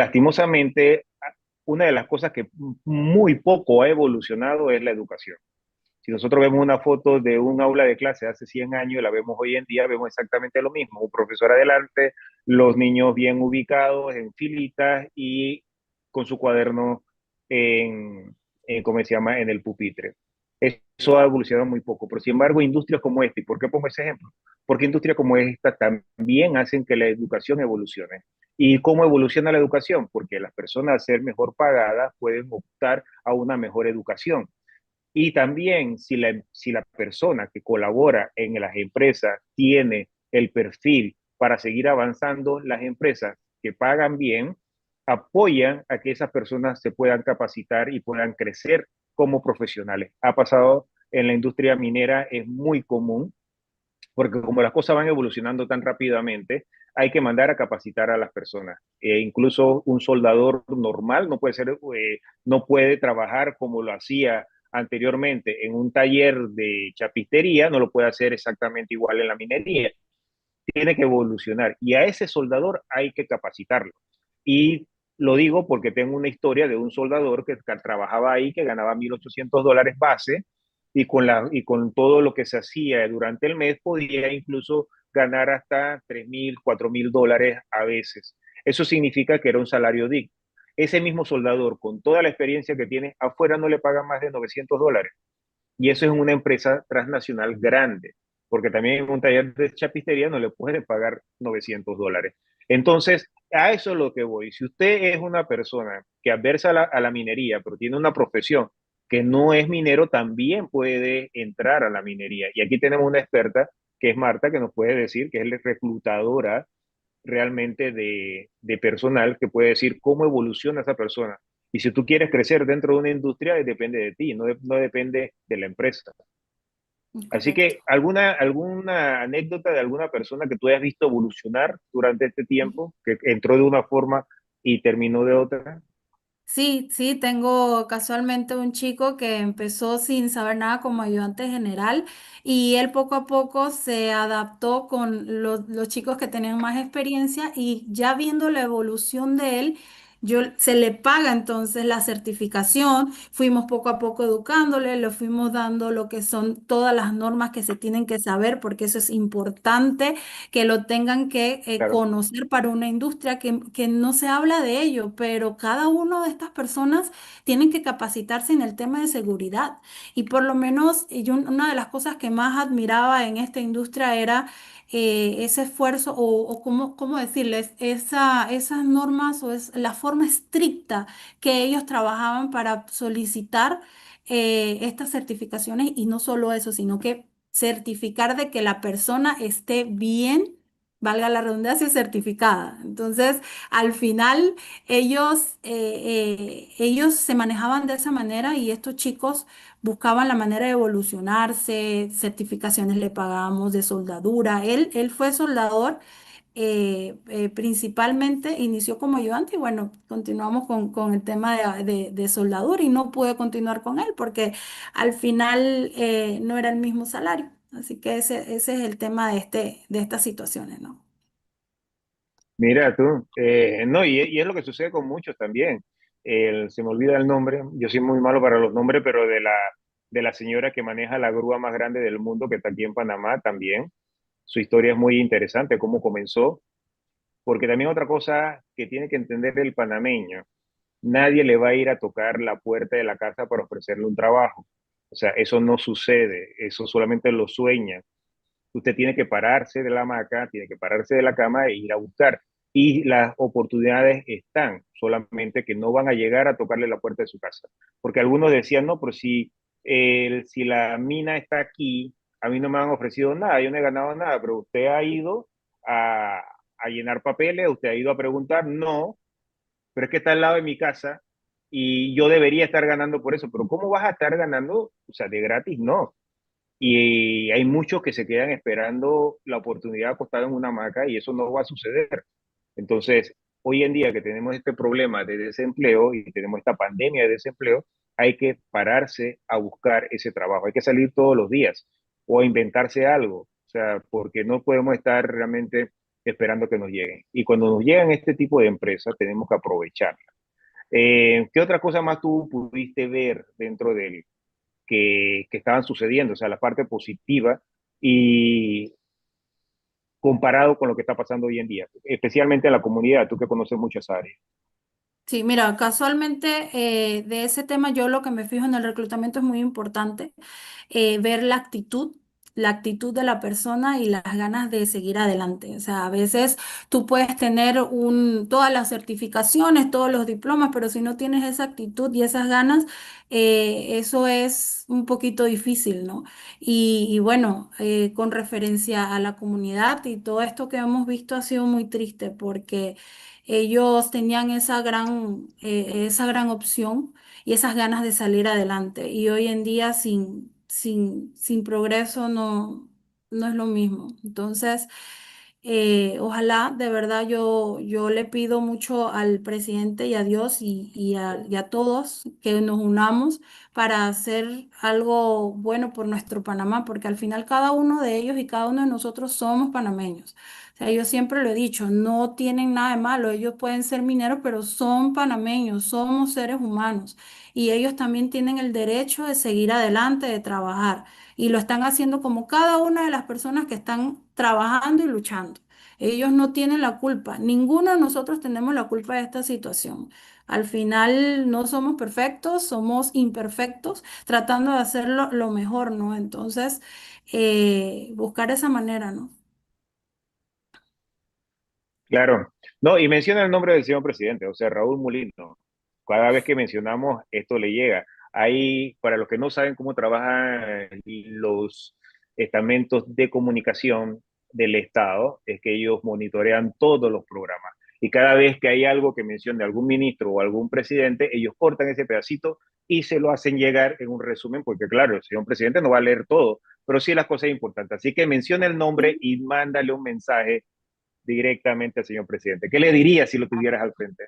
Lastimosamente, una de las cosas que muy poco ha evolucionado es la educación. Si nosotros vemos una foto de un aula de clase hace 100 años y la vemos hoy en día, vemos exactamente lo mismo. Un profesor adelante, los niños bien ubicados en filitas y con su cuaderno ¿cómo se llama?, en el pupitre. Eso ha evolucionado muy poco. Pero sin embargo, industrias como esta, ¿y por qué pongo ese ejemplo? Porque industrias como esta también hacen que la educación evolucione. ¿Y cómo evoluciona la educación? Porque las personas, al ser mejor pagadas, pueden optar a una mejor educación. Y también si la persona que colabora en las empresas tiene el perfil para seguir avanzando, las empresas que pagan bien apoyan a que esas personas se puedan capacitar y puedan crecer como profesionales. Ha pasado en la industria minera, es muy común, porque como las cosas van evolucionando tan rápidamente, hay que mandar a capacitar a las personas. Incluso un soldador normal no puede trabajar como lo hacía anteriormente en un taller de chapistería, no lo puede hacer exactamente igual en la minería. Tiene que evolucionar y a ese soldador hay que capacitarlo. Y lo digo porque tengo una historia de un soldador que trabajaba ahí, que ganaba $1,800 base, y con todo lo que se hacía durante el mes podía incluso ganar hasta $3,000, $4,000 a veces. Eso significa que era un salario digno. Ese mismo soldador, con toda la experiencia que tiene, afuera no le pagan más de $900. Y eso es una empresa transnacional grande, porque también en un taller de chapistería no le puede pagar $900. Entonces, a eso es lo que voy. Si usted es una persona que adversa a la minería, pero tiene una profesión que no es minero, también puede entrar a la minería. Y aquí tenemos una experta, que es Marta, que nos puede decir que es la reclutadora realmente de personal, que puede decir cómo evoluciona esa persona. Y si tú quieres crecer dentro de una industria, depende de ti, no depende de la empresa. Así Correcto. que, ¿alguna anécdota de alguna persona que tú hayas visto evolucionar durante este tiempo, que entró de una forma y terminó de otra? Sí, sí, tengo casualmente un chico que empezó sin saber nada como ayudante general y él poco a poco se adaptó con los chicos que tenían más experiencia y ya viendo la evolución de él, se le paga entonces la certificación, fuimos poco a poco educándole, le fuimos dando lo que son todas las normas que se tienen que saber porque eso es importante que lo tengan que Claro, conocer para una industria que no se habla de ello, pero cada una de estas personas tienen que capacitarse en el tema de seguridad. Y por lo menos una de las cosas que más admiraba en esta industria era ese esfuerzo o cómo decirles, esas normas o es la forma estricta que ellos trabajaban para solicitar estas certificaciones y no solo eso, sino que certificar de que la persona esté bien, valga la redundancia, certificada. Entonces, al final, ellos se manejaban de esa manera y estos chicos buscaban la manera de evolucionarse, certificaciones le pagamos de soldadura. Él fue soldador. Principalmente inició como ayudante y bueno, continuamos con el tema de soldadura y no pude continuar con él porque al final no era el mismo salario. Así que ese es el tema de estas situaciones, ¿no? mira tú, no, y es lo que sucede con muchos también. Se me olvida el nombre, yo soy muy malo para los nombres, pero de la señora que maneja la grúa más grande del mundo, que está aquí en Panamá también. Su historia es muy interesante, cómo comenzó. Porque también otra cosa que tiene que entender el panameño: nadie le va a ir a tocar la puerta de la casa para ofrecerle un trabajo. O sea, eso no sucede, eso solamente lo sueña. Usted tiene que pararse de la hamaca, tiene que pararse de la cama e ir a buscar. Y las oportunidades están, solamente que no van a llegar a tocarle la puerta de su casa. Porque algunos decían, no, pero si la mina está aquí, a mí no me han ofrecido nada, yo no he ganado nada, pero usted ha ido a llenar papeles, usted ha ido a preguntar, no, pero es que está al lado de mi casa y yo debería estar ganando por eso. Pero ¿cómo vas a estar ganando? O sea, de gratis, no. Y hay muchos que se quedan esperando la oportunidad acostada en una hamaca y eso no va a suceder. Entonces, hoy en día que tenemos este problema de desempleo y tenemos esta pandemia de desempleo, hay que pararse a buscar ese trabajo, hay que salir todos los días o a inventarse algo, o sea, porque no podemos estar realmente esperando que nos lleguen. Y cuando nos llegan este tipo de empresas, tenemos que aprovecharlas. ¿Qué otra cosa más tú pudiste ver dentro del que estaban sucediendo? O sea, la parte positiva y comparado con lo que está pasando hoy en día, especialmente en la comunidad, tú que conoces muchas áreas. Sí, mira, casualmente de ese tema yo lo que me fijo en el reclutamiento es muy importante, ver la actitud de la persona y las ganas de seguir adelante. O sea, a veces tú puedes tener todas las certificaciones, todos los diplomas, pero si no tienes esa actitud y esas ganas, eso es un poquito difícil, ¿no? Y bueno, con referencia a la comunidad y todo esto que hemos visto ha sido muy triste porque ellos tenían esa gran opción y esas ganas de salir adelante. Y hoy en día sin progreso no es lo mismo. Entonces, ojalá, de verdad, yo le pido mucho al presidente y a Dios y a todos que nos unamos para hacer algo bueno por nuestro Panamá, porque al final cada uno de ellos y cada uno de nosotros somos panameños. O sea, yo siempre lo he dicho, no tienen nada de malo, ellos pueden ser mineros, pero son panameños, somos seres humanos y ellos también tienen el derecho de seguir adelante, de trabajar y lo están haciendo como cada una de las personas que están trabajando y luchando. Ellos no tienen la culpa, ninguno de nosotros tenemos la culpa de esta situación. Al final no somos perfectos, somos imperfectos, tratando de hacerlo lo mejor, ¿no? Entonces, buscar esa manera, ¿no? Claro, no, y menciona el nombre del señor presidente, o sea, Raúl Mulino. Cada vez que mencionamos esto le llega. Ahí, para los que no saben cómo trabajan los estamentos de comunicación del Estado, es que ellos monitorean todos los programas. Y cada vez que hay algo que mencione algún ministro o algún presidente, ellos cortan ese pedacito y se lo hacen llegar en un resumen, porque claro, el señor presidente no va a leer todo, pero sí las cosas importantes. Así que menciona el nombre y mándale un mensaje directamente al señor presidente. ¿Qué le dirías si lo tuvieras al frente?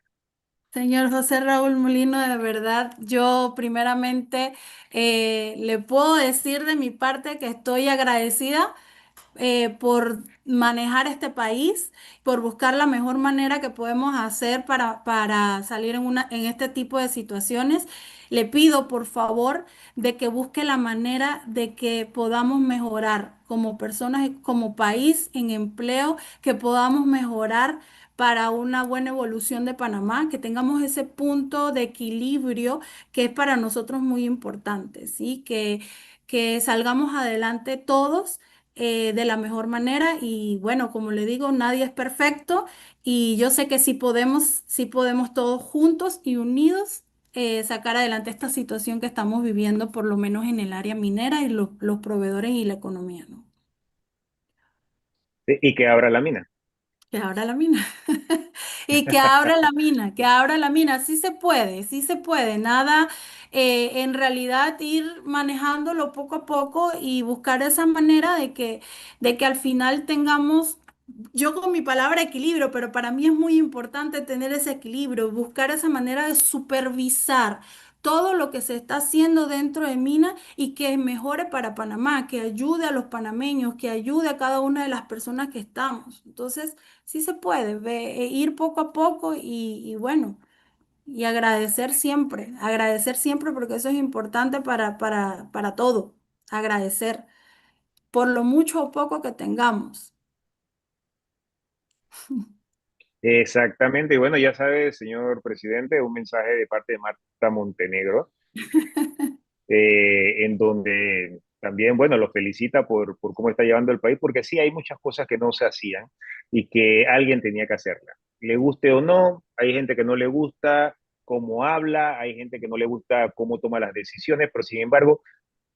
Señor José Raúl Molino, de verdad, yo primeramente le puedo decir de mi parte que estoy agradecida por manejar este país, por buscar la mejor manera que podemos hacer para salir en este tipo de situaciones. Le pido, por favor, de que busque la manera de que podamos mejorar como personas y como país en empleo, que podamos mejorar para una buena evolución de Panamá, que tengamos ese punto de equilibrio que es para nosotros muy importante, ¿sí? Que salgamos adelante todos de la mejor manera y bueno, como le digo, nadie es perfecto y yo sé que sí podemos todos juntos y unidos sacar adelante esta situación que estamos viviendo, por lo menos en el área minera y los proveedores y la economía, ¿no? Y que abra la mina. Que abra la mina. Y que abra la mina, que abra la mina. Sí se puede, sí se puede. Nada, en realidad ir manejándolo poco a poco y buscar esa manera de que al final tengamos, yo con mi palabra equilibrio, pero para mí es muy importante tener ese equilibrio, buscar esa manera de supervisar todo lo que se está haciendo dentro de Mina y que mejore para Panamá, que ayude a los panameños, que ayude a cada una de las personas que estamos. Entonces, sí se puede ir poco a poco y bueno, y agradecer siempre porque eso es importante para todo, agradecer por lo mucho o poco que tengamos. Exactamente. Y bueno, ya sabe, señor presidente, un mensaje de parte de Marta Montenegro, en donde también, bueno, lo felicita por cómo está llevando el país, porque sí hay muchas cosas que no se hacían y que alguien tenía que hacerlas. Le guste o no, hay gente que no le gusta cómo habla, hay gente que no le gusta cómo toma las decisiones, pero sin embargo,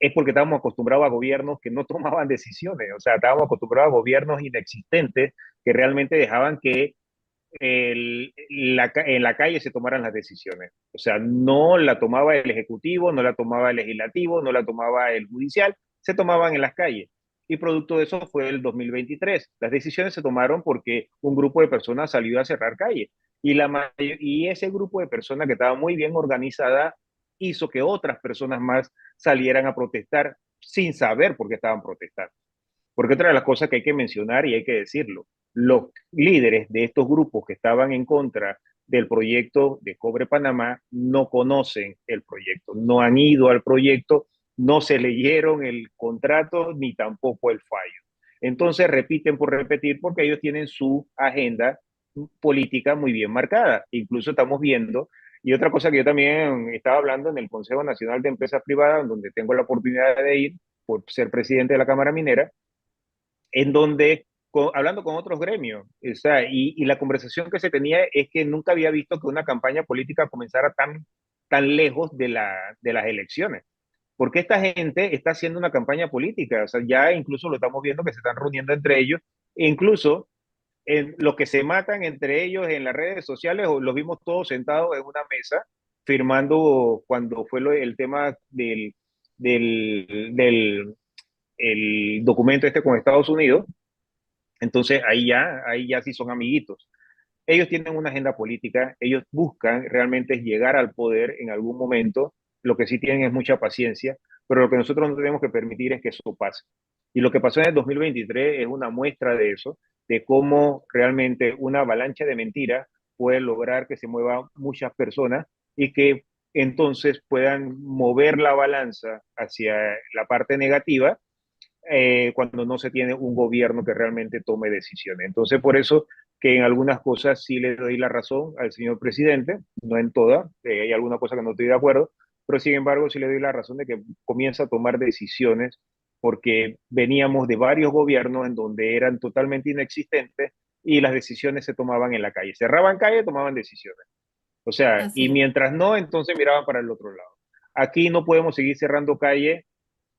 es porque estábamos acostumbrados a gobiernos que no tomaban decisiones, o sea, estábamos acostumbrados a gobiernos inexistentes que realmente dejaban que en la calle se tomaran las decisiones. O sea, no la tomaba el Ejecutivo, no la tomaba el Legislativo, no la tomaba el Judicial, se tomaban en las calles. Y producto de eso fue el 2023. Las decisiones se tomaron porque un grupo de personas salió a cerrar calles. Y ese grupo de personas que estaba muy bien organizada hizo que otras personas más salieran a protestar sin saber por qué estaban protestando. Porque otra de las cosas que hay que mencionar y hay que decirlo, los líderes de estos grupos que estaban en contra del proyecto de Cobre Panamá no conocen el proyecto, no han ido al proyecto, no se leyeron el contrato ni tampoco el fallo. Entonces repiten por repetir porque ellos tienen su agenda política muy bien marcada. Incluso estamos viendo, y otra cosa que yo también estaba hablando en el Consejo Nacional de Empresas Privadas, donde tengo la oportunidad de ir por ser presidente de la Cámara Minera, en donde, hablando con otros gremios, o sea, y la conversación que se tenía es que nunca había visto que una campaña política comenzara tan lejos de las elecciones. Porque esta gente está haciendo una campaña política, o sea, ya incluso lo estamos viendo que se están reuniendo entre ellos, e incluso en lo que se matan entre ellos en las redes sociales, los vimos todos sentados en una mesa firmando cuando fue el tema del el documento este con Estados Unidos. Entonces ahí ya sí son amiguitos. Ellos tienen una agenda política, ellos buscan realmente llegar al poder en algún momento, lo que sí tienen es mucha paciencia, pero lo que nosotros no tenemos que permitir es que eso pase. Y lo que pasó en el 2023 es una muestra de eso, de cómo realmente una avalancha de mentiras puede lograr que se muevan muchas personas y que entonces puedan mover la balanza hacia la parte negativa cuando no se tiene un gobierno que realmente tome decisiones. Entonces, por eso que en algunas cosas sí le doy la razón al señor presidente, no en todas, hay alguna cosa que no estoy de acuerdo, pero sin embargo sí le doy la razón de que comienza a tomar decisiones porque veníamos de varios gobiernos en donde eran totalmente inexistentes y las decisiones se tomaban en la calle. Cerraban calle, tomaban decisiones. O sea, y Así es. mientras no, entonces miraban para el otro lado. Aquí no podemos seguir cerrando calle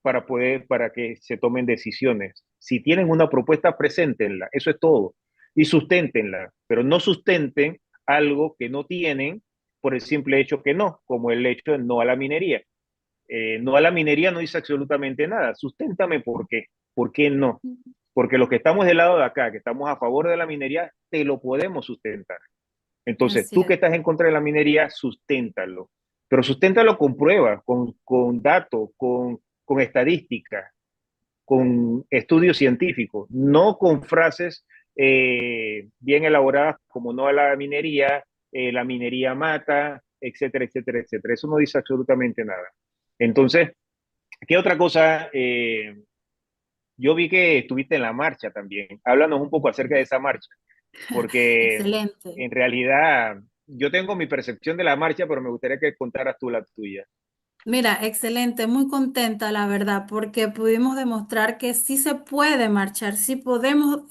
para que se tomen decisiones. Si tienen una propuesta, preséntenla, eso es todo. Y susténtenla, pero no sustenten algo que no tienen por el simple hecho que no, como el hecho de no a la minería. No a la minería no dice absolutamente nada. Susténtame por qué. ¿Por qué no? Porque los que estamos del lado de acá, que estamos a favor de la minería, te lo podemos sustentar. Entonces, Así tú que es. estás en contra de la minería, susténtalo. Pero susténtalo con pruebas, con datos, con estadísticas, con estudios científicos, no con frases bien elaboradas como no a la minería mata, etcétera, etcétera, etcétera. Eso no dice absolutamente nada. Entonces, ¿qué otra cosa? Yo vi que estuviste en la marcha también. Háblanos un poco acerca de esa marcha, porque Excelente. en realidad yo tengo mi percepción de la marcha, pero me gustaría que contaras tú la tuya. Mira, excelente, muy contenta, la verdad, porque pudimos demostrar que sí se puede marchar, sí podemos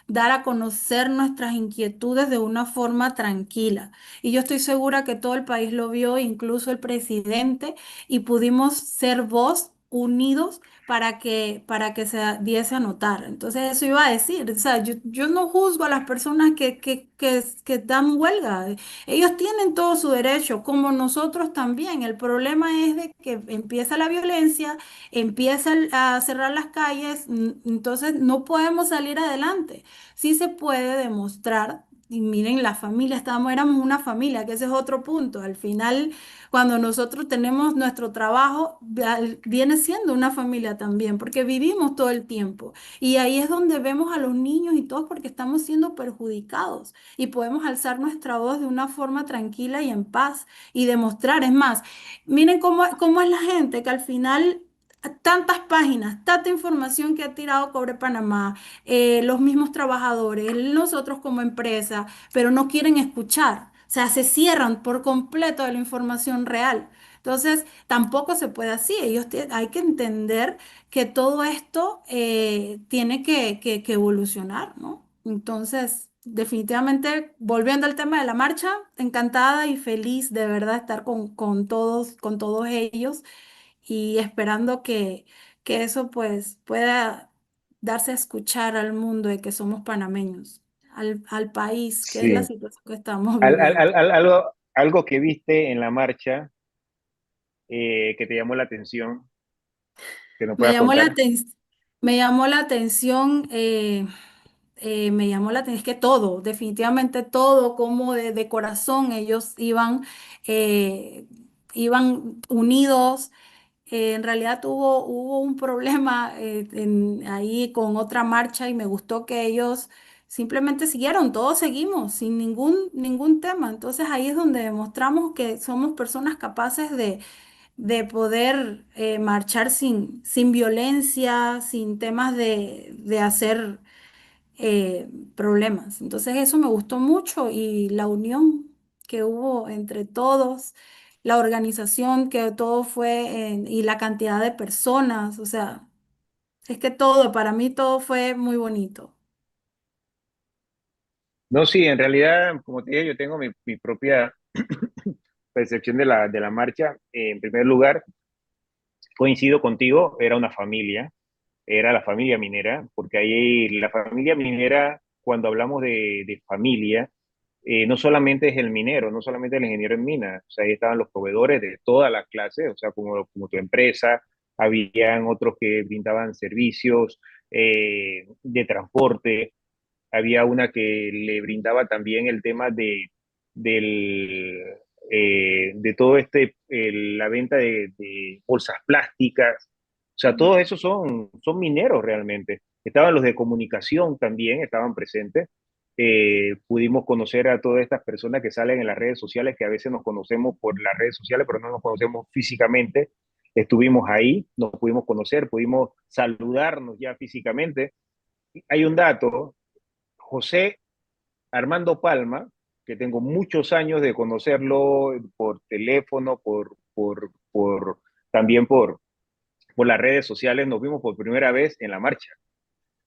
dar a conocer nuestras inquietudes de una forma tranquila. Y yo estoy segura que todo el país lo vio, incluso el presidente, y pudimos ser voz unidos para que se diese a notar. Entonces, eso iba a decir, o sea, yo no juzgo a las personas que dan huelga. Ellos tienen todo su derecho, como nosotros también. El problema es de que empieza la violencia, empieza a cerrar las calles, entonces no podemos salir adelante. Sí se puede demostrar. Y miren, la familia, éramos una familia, que ese es otro punto. Al final, cuando nosotros tenemos nuestro trabajo, viene siendo una familia también, porque vivimos todo el tiempo. Y ahí es donde vemos a los niños y todos porque estamos siendo perjudicados y podemos alzar nuestra voz de una forma tranquila y en paz y demostrar. Es más, miren cómo es la gente que al final... Tantas páginas, tanta información que ha tirado Cobre Panamá, los mismos trabajadores, nosotros como empresa, pero no quieren escuchar. O sea, se cierran por completo de la información real. Entonces, tampoco se puede así. Hay que entender que todo esto tiene que evolucionar, ¿no? Entonces, definitivamente, volviendo al tema de la marcha, encantada y feliz de verdad estar con todos ellos y esperando que eso pues pueda darse a escuchar al mundo de que somos panameños, al país, que es la Sí. situación que estamos viviendo. Algo que viste en la marcha que te llamó la atención, que nos Me puedas llamó la contar. atención, me llamó la atención, me llamó la atención, es que todo, definitivamente todo, como de corazón ellos eh, iban unidos. En realidad hubo un problema ahí con otra marcha y me gustó que ellos simplemente siguieron, todos seguimos sin ningún tema. Entonces ahí es donde demostramos que somos personas capaces de poder marchar sin violencia, sin temas de hacer problemas. Entonces eso me gustó mucho y la unión que hubo entre todos, la organización que todo fue y la cantidad de personas, o sea, es que todo, para mí todo fue muy bonito. No, sí, en realidad, como te dije, yo tengo mi propia percepción de la marcha. En primer lugar, coincido contigo, era una familia, era la familia minera, porque ahí la familia minera, cuando hablamos de familia, no solamente es el minero, no solamente el ingeniero en mina, o sea, ahí estaban los proveedores de todas las clases, o sea, como tu empresa, habían otros que brindaban servicios de transporte, había una que le brindaba también el tema del, de todo la venta de bolsas plásticas, o sea, todos esos son mineros realmente. Estaban los de comunicación también, estaban presentes. Pudimos conocer a todas estas personas que salen en las redes sociales, que a veces nos conocemos por las redes sociales, pero no nos conocemos físicamente. Estuvimos ahí, nos pudimos conocer, pudimos saludarnos ya físicamente. Hay un dato, José Armando Palma, que tengo muchos años de conocerlo por teléfono, también por las redes sociales, nos vimos por primera vez en la marcha,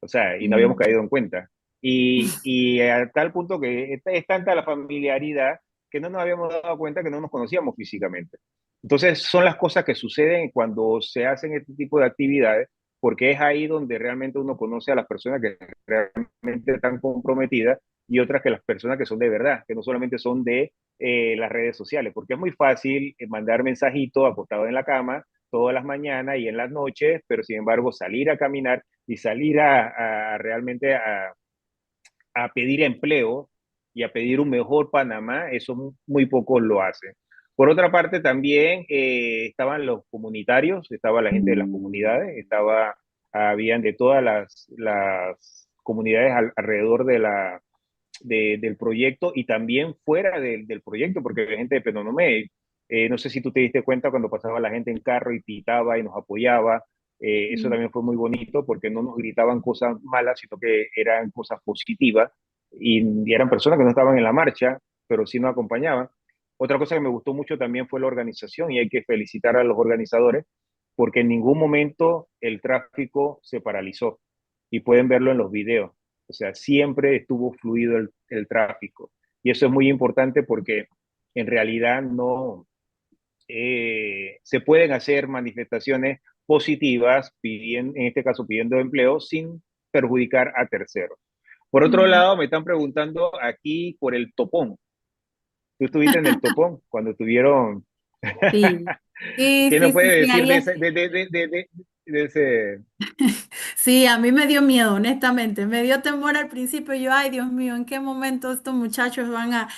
o sea, y no habíamos Mm. caído en cuenta. Y a tal punto que es tanta la familiaridad que no nos habíamos dado cuenta que no nos conocíamos físicamente. Entonces, son las cosas que suceden cuando se hacen este tipo de actividades, porque es ahí donde realmente uno conoce a las personas que realmente están comprometidas y otras que las personas que son de verdad, que no solamente son de las redes sociales, porque es muy fácil mandar mensajitos acostado en la cama todas las mañanas y en las noches, pero sin embargo salir a caminar y salir realmente a pedir empleo y a pedir un mejor Panamá, eso muy pocos lo hacen. Por otra parte, también estaban los comunitarios, estaba la gente de las comunidades, habían de todas las comunidades alrededor del proyecto y también fuera del proyecto, porque la gente de Penonomé, no sé si tú te diste cuenta cuando pasaba la gente en carro y pitaba y nos apoyaba, eso Mm. también fue muy bonito porque no nos gritaban cosas malas, sino que eran cosas positivas y eran personas que no estaban en la marcha, pero sí nos acompañaban. Otra cosa que me gustó mucho también fue la organización y hay que felicitar a los organizadores porque en ningún momento el tráfico se paralizó y pueden verlo en los videos. O sea, siempre estuvo fluido el tráfico. Y eso es muy importante porque en realidad no se pueden hacer manifestaciones positivas, en este caso pidiendo empleo, sin perjudicar a terceros. Por otro Mm. lado, me están preguntando aquí por el topón. ¿Tú estuviste en el topón cuando tuvieron? Sí, sí, ¿Qué nos sí, sí, puede sí, decir ahí de es. ese, de ese? Sí, a mí me dio miedo, honestamente. Me dio temor al principio. Yo, ay, Dios mío, ¿en qué momento estos muchachos van a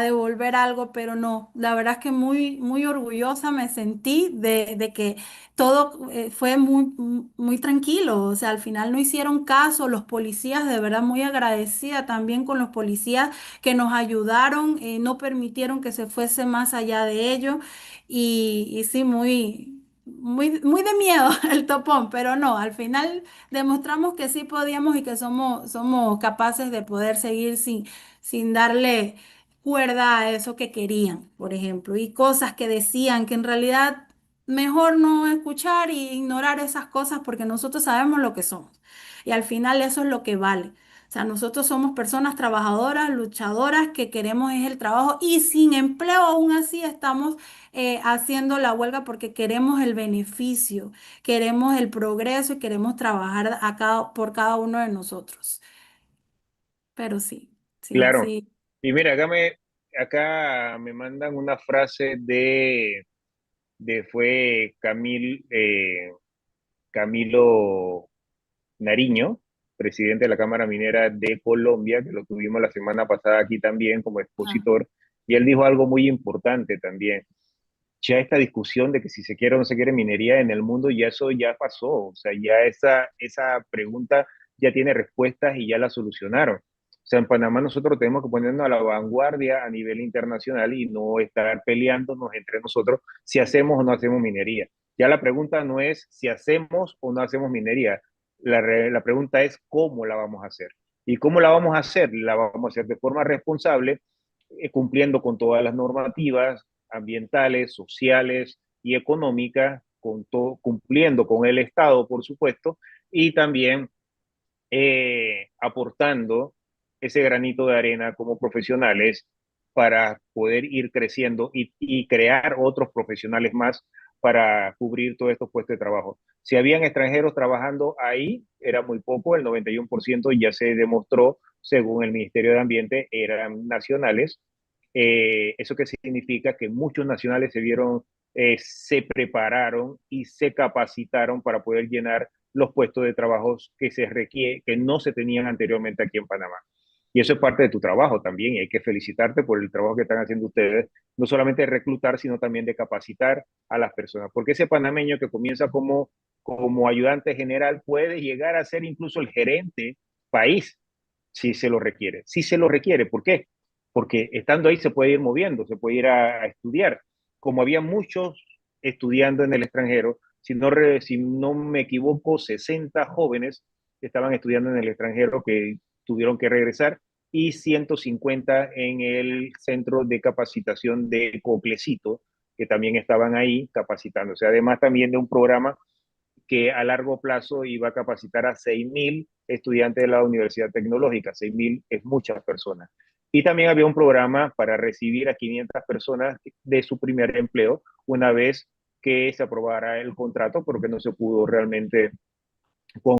devolver algo? Pero no, la verdad es que muy orgullosa me sentí de que todo fue muy tranquilo. O sea, al final no hicieron caso. Los policías, de verdad, muy agradecida también con los policías que nos ayudaron, no permitieron que se fuese más allá de ello. Y sí, muy de miedo el topón, pero no, al final demostramos que sí podíamos y que somos capaces de poder seguir sin darle cuerda a eso que querían, por ejemplo, y cosas que decían que en realidad mejor no escuchar y ignorar esas cosas porque nosotros sabemos lo que somos y al final eso es lo que vale. O sea, nosotros somos personas trabajadoras, luchadoras, que queremos es el trabajo y sin empleo aún así estamos haciendo la huelga porque queremos el beneficio, queremos el progreso y queremos trabajar por cada uno de nosotros. Pero sí, sí, Claro. sí. Y mira, acá me mandan una frase fue Camilo Nariño, presidente de la Cámara Minera de Colombia, que lo tuvimos la semana pasada aquí también como Ah, expositor, y él dijo algo muy importante también. Ya esta discusión de que si se quiere o no se quiere minería en el mundo, ya eso ya pasó, o sea, ya esa pregunta ya tiene respuestas y ya las solucionaron. O sea, en Panamá nosotros tenemos que ponernos a la vanguardia a nivel internacional y no estar peleándonos entre nosotros si hacemos o no hacemos minería. Ya la pregunta no es si hacemos o no hacemos minería. La pregunta es cómo la vamos a hacer. ¿Y cómo la vamos a hacer? La vamos a hacer de forma responsable, cumpliendo con todas las normativas ambientales, sociales y económicas, cumpliendo con el Estado, por supuesto, y también aportando ese granito de arena como profesionales para poder ir creciendo y crear otros profesionales más para cubrir todos estos puestos de trabajo. Si habían extranjeros trabajando ahí, era muy poco, el 91% ya se demostró, según el Ministerio de Ambiente, eran nacionales. ¿Eso qué significa? Que muchos nacionales se prepararon y se capacitaron para poder llenar los puestos de trabajo que no se tenían anteriormente aquí en Panamá. Y eso es parte de tu trabajo también, y hay que felicitarte por el trabajo que están haciendo ustedes, no solamente de reclutar, sino también de capacitar a las personas. Porque ese panameño que comienza como ayudante general puede llegar a ser incluso el gerente país, si se lo requiere. Si se lo requiere, ¿por qué? Porque estando ahí se puede ir moviendo, se puede ir a estudiar. Como había muchos estudiando en el extranjero, si no me equivoco, 60 jóvenes estaban estudiando en el extranjero que tuvieron que regresar y 150 en el centro de capacitación de Coclecito, que también estaban ahí capacitándose. Además también de un programa que a largo plazo iba a capacitar a 6.000 estudiantes de la Universidad Tecnológica. 6.000 es muchas personas. Y también había un programa para recibir a 500 personas de su primer empleo una vez que se aprobara el contrato, porque no se pudo realmente